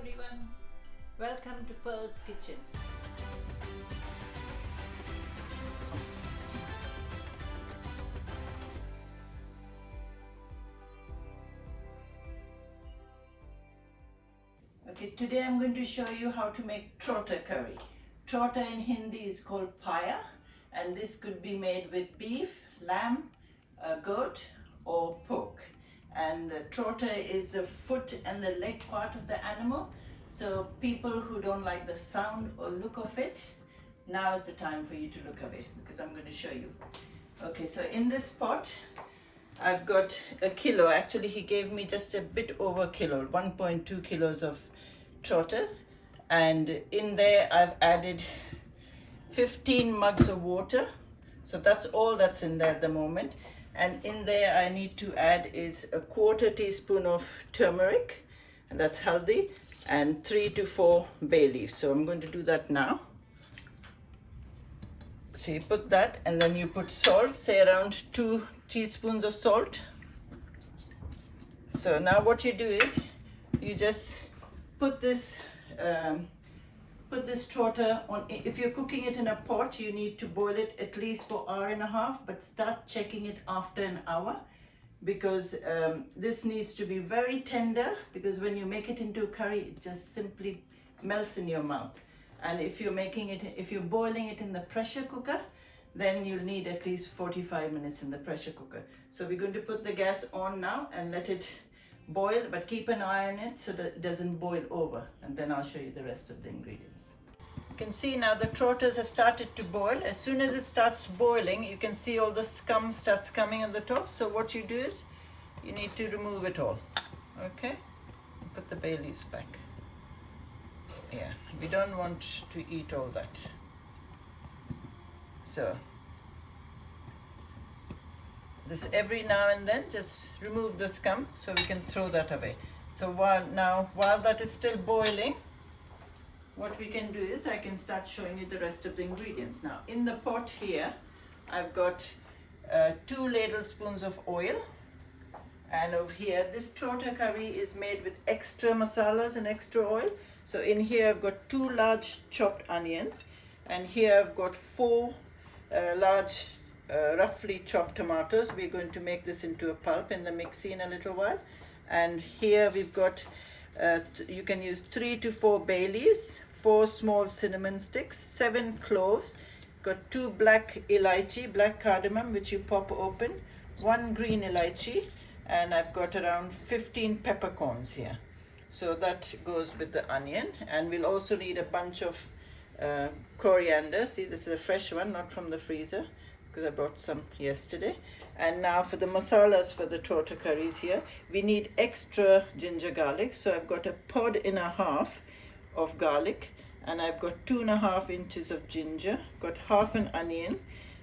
everyone, welcome to Pearl's Kitchen. Okay, today I'm going to show you how to make trotter curry. Trotter in Hindi is called paya, and this could be made with beef, lamb, goat or pork. And the trotter is the foot and the leg part of the animal. So people who don't like the sound or look of it, now is the time for you to look at it because I'm going to show you. Okay, so in this pot, I've got a kilo. Actually, he gave me just a bit over a kilo, 1.2 kilos of trotters. And in there, I've added 15 mugs of water. So that's all that's in there at the moment. And in there I need to add is a 1/4 teaspoon of turmeric, and that's Haldi, and 3 to 4 bay leaves. So I'm going to do that now. So you put that, and then you put salt, say around 2 teaspoons of salt. So now what you do is you just put this trotter on. If you're cooking it in a pot, you need to boil it at least for 1.5 hours, but start checking it after an hour because this needs to be very tender, because when you make it into a curry, it just simply melts in your mouth. And if you're boiling it in the pressure cooker, then you'll need at least 45 minutes in the pressure cooker. So we're going to put the gas on now and let it boil, but keep an eye on it so that it doesn't boil over, and then I'll show you the rest of the ingredients. You can see now the trotters have started to boil. As soon as it starts boiling, you can see all the scum starts coming on the top. So what you do is you need to remove it all. Okay, put the bay leaves back. Yeah, we don't want to eat all that. So this every now and then just remove the scum so we can throw that away. So while that is still boiling, what we can do is I can start showing you the rest of the ingredients. Now in the pot here I've got 2 ladle spoons of oil, and over here this trotter curry is made with extra masalas and extra oil. So in here I've got 2 large chopped onions, and here I've got 4 large roughly chopped tomatoes. We're going to make this into a pulp in the mixie in a little while. And here we've got you can use 3 to 4 bay leaves, 4 small cinnamon sticks, 7 cloves, got 2 black cardamom which you pop open, 1 green elaichi, and I've got around 15 peppercorns here. So that goes with the onion. And we'll also need a bunch of coriander. See, this is a fresh one, not from the freezer, because I brought some yesterday. And now for the masalas for the trotter curries here, we need extra ginger garlic. So I've got 1.5 pods of garlic, and I've got 2.5 inches of ginger, got half an onion,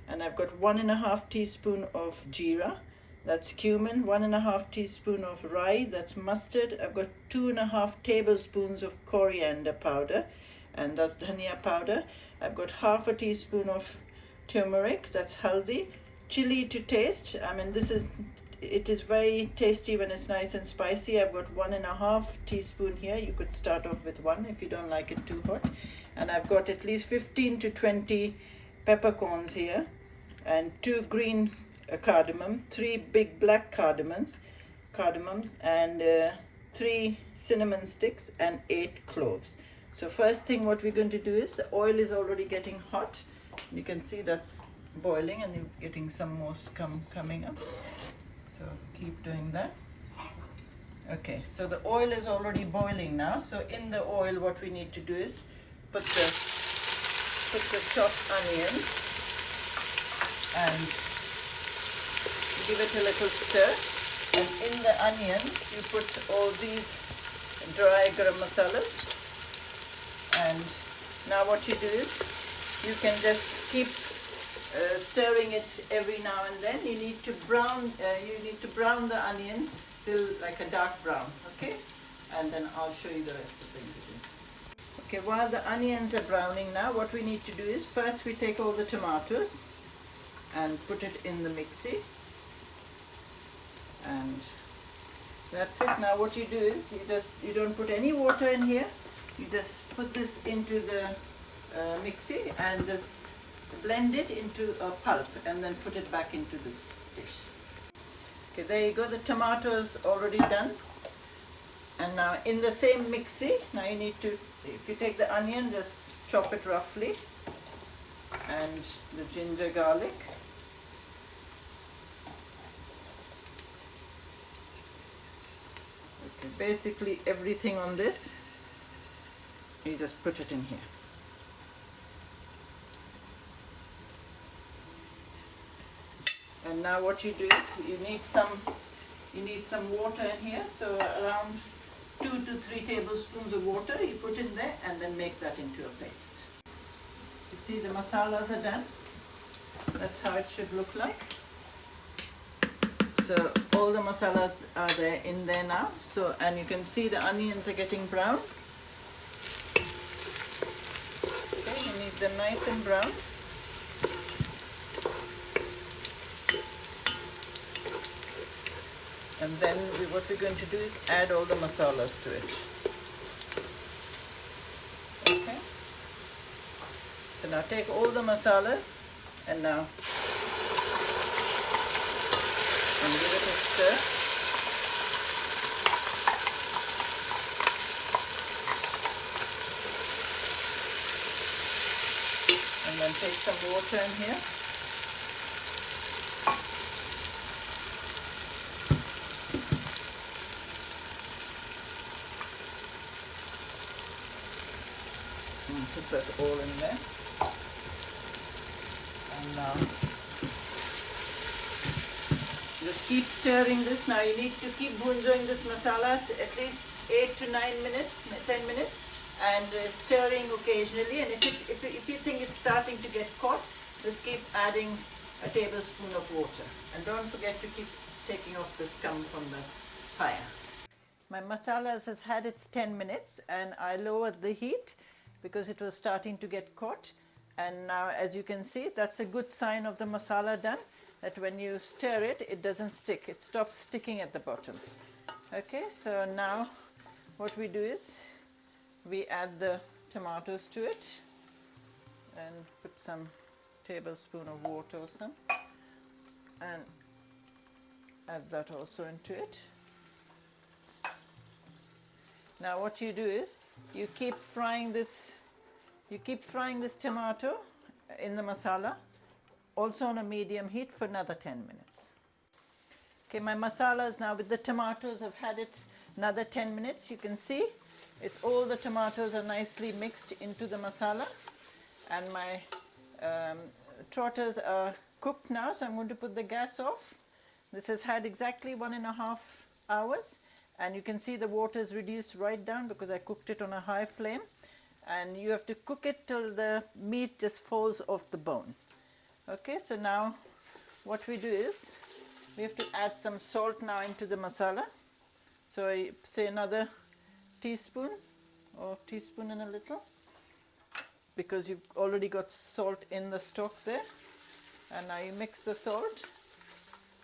and I've got 1.5 teaspoon of jeera, that's cumin, 1.5 teaspoon of rye, that's mustard. I've got 2.5 tablespoons of coriander powder, and that's Dhaniya powder. I've got half a teaspoon of turmeric, that's Haldi, chili to taste. I mean, it is very tasty when it's nice and spicy. I've got 1.5 teaspoon here. You could start off with 1 if you don't like it too hot. And I've got at least 15 to 20 peppercorns here, and 2 green cardamom, 3 big black cardamoms, and 3 cinnamon sticks, and 8 cloves. So first thing what we're going to do is the oil is already getting hot. You can see that's boiling, and you're getting some more scum coming up. So keep doing that. Okay, so the oil is already boiling now. So in the oil, what we need to do is put the chopped onions and give it a little stir. And in the onions, you put all these dry garam masalas. And now what you do is you can just keep stirring it every now and then. You need to brown the onions till like a dark brown, okay? And then I'll show you the rest of the ingredients. Okay, while the onions are browning now, what we need to do is first we take all the tomatoes and put it in the mixie, and That's it. Now what you do is you don't put any water in here. You just put this into the mixie and just blend it into a pulp and then put it back into this dish. Okay, there you go. The tomatoes already done. And now in the same mixie, now you need to, if you take the onion, just chop it roughly, and the ginger garlic. Okay, basically everything on this, you just put it in here. And now what you do is you need some water in here, so around 2 to 3 tablespoons of water you put in there and then make that into a paste. You see the masalas are done. That's how it should look like. So all the masalas are there in there now. So, and you can see the onions are getting brown. Okay, you need them nice and brown. And then what we're going to do is add all the masalas to it. Okay. So now take all the masalas and now give it a stir. And then take some water in here. Put that all in there. And now just keep stirring this. Now you need to keep bunjoing this masala at least 8 to 9 minutes, 10 minutes, and stirring occasionally. And if you think it's starting to get caught, just keep adding a tablespoon of water. And don't forget to keep taking off the scum from the fire. My masalas has had its 10 minutes and I lowered the heat because it was starting to get caught. And now, as you can see, that's a good sign of the masala done, that when you stir it, it doesn't stick. It stops sticking at the bottom. Okay, so now what we do is we add the tomatoes to it and put some tablespoon of water or some, and add that also into it. Now what you do is you keep frying this tomato in the masala, also on a medium heat, for another 10 minutes. Okay, my masalas now with the tomatoes have had it another 10 minutes. You can see it's all the tomatoes are nicely mixed into the masala, and my trotters are cooked now, so I'm going to put the gas off. This has had exactly 1.5 hours. And you can see the water is reduced right down because I cooked it on a high flame. And you have to cook it till the meat just falls off the bone. Okay, so now what we do is we have to add some salt now into the masala. So I say another teaspoon or teaspoon and a little, because you've already got salt in the stock there. And now you mix the salt,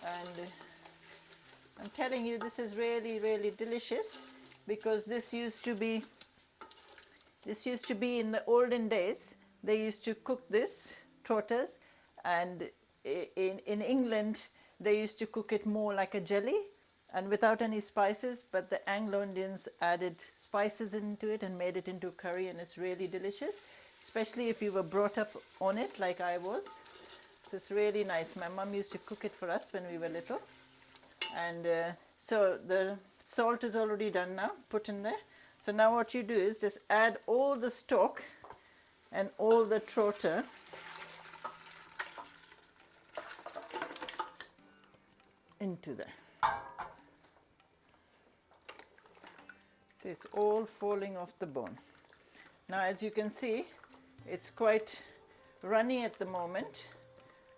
and I'm telling you, this is really, really delicious, because this used to be in the olden days. They used to cook this trotters, and in England they used to cook it more like a jelly and without any spices, but the Anglo Indians added spices into it and made it into curry, and it's really delicious, especially if you were brought up on it like I was. So it's really nice. My mum used to cook it for us when we were little. And so the salt is already done now, put in there. So now what you do is just add all the stock and all the trotter into there. See, it's all falling off the bone. Now, as you can see, it's quite runny at the moment.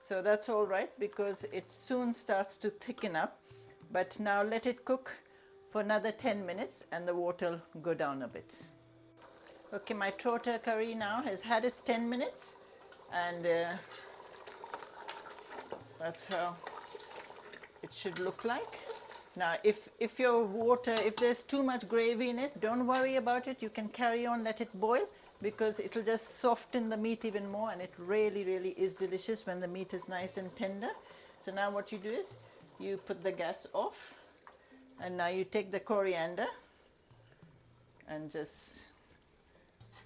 So that's all right, because it soon starts to thicken up. But now let it cook for another 10 minutes and the water will go down a bit. Okay, my trotter curry now has had its 10 minutes, and that's how it should look like. Now if your water, if there's too much gravy in it, don't worry about it. You can carry on, let it boil, because it'll just soften the meat even more, and it really, really is delicious when the meat is nice and tender. So now what you do is you put the gas off, and now you take the coriander and just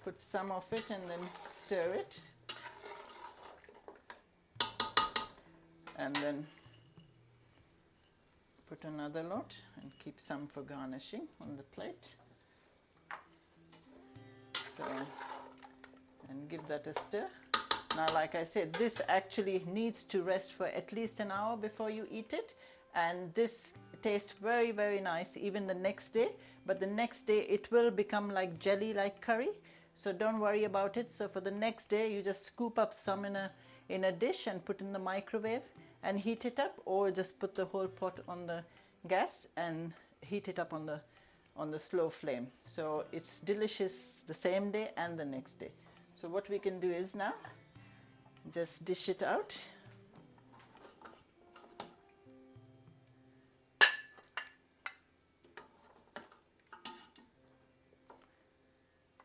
put some of it and then stir it, and then put another lot and keep some for garnishing on the plate. So, and give that a stir. Now, like I said, this actually needs to rest for at least an hour before you eat it, and this tastes very, very nice even the next day. But the next day it will become like jelly, like curry, so don't worry about it. So for the next day you just scoop up some in a dish and put in the microwave and heat it up, or just put the whole pot on the gas and heat it up on the slow flame. So it's delicious the same day and the next day. So what we can do is now just dish it out.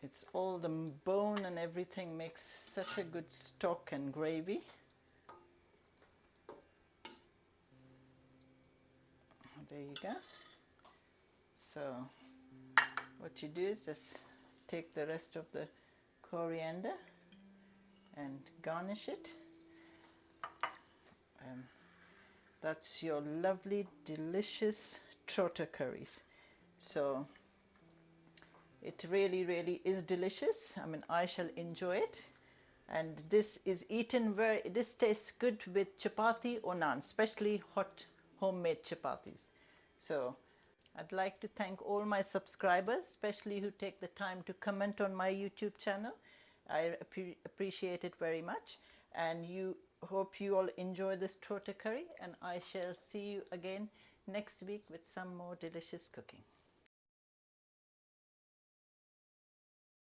It's all the bone and everything makes such a good stock and gravy. There you go. So what you do is just take the rest of the coriander and garnish it, and that's your lovely, delicious trotter curries. So it really, really is delicious. I mean, I shall enjoy it. And this is eaten this tastes good with chapati or naan, especially hot homemade chapatis. So I'd like to thank all my subscribers, especially who take the time to comment on my YouTube channel. I appreciate it very much. And hope you all enjoy this trotter curry, and I shall see you again next week with some more delicious cooking.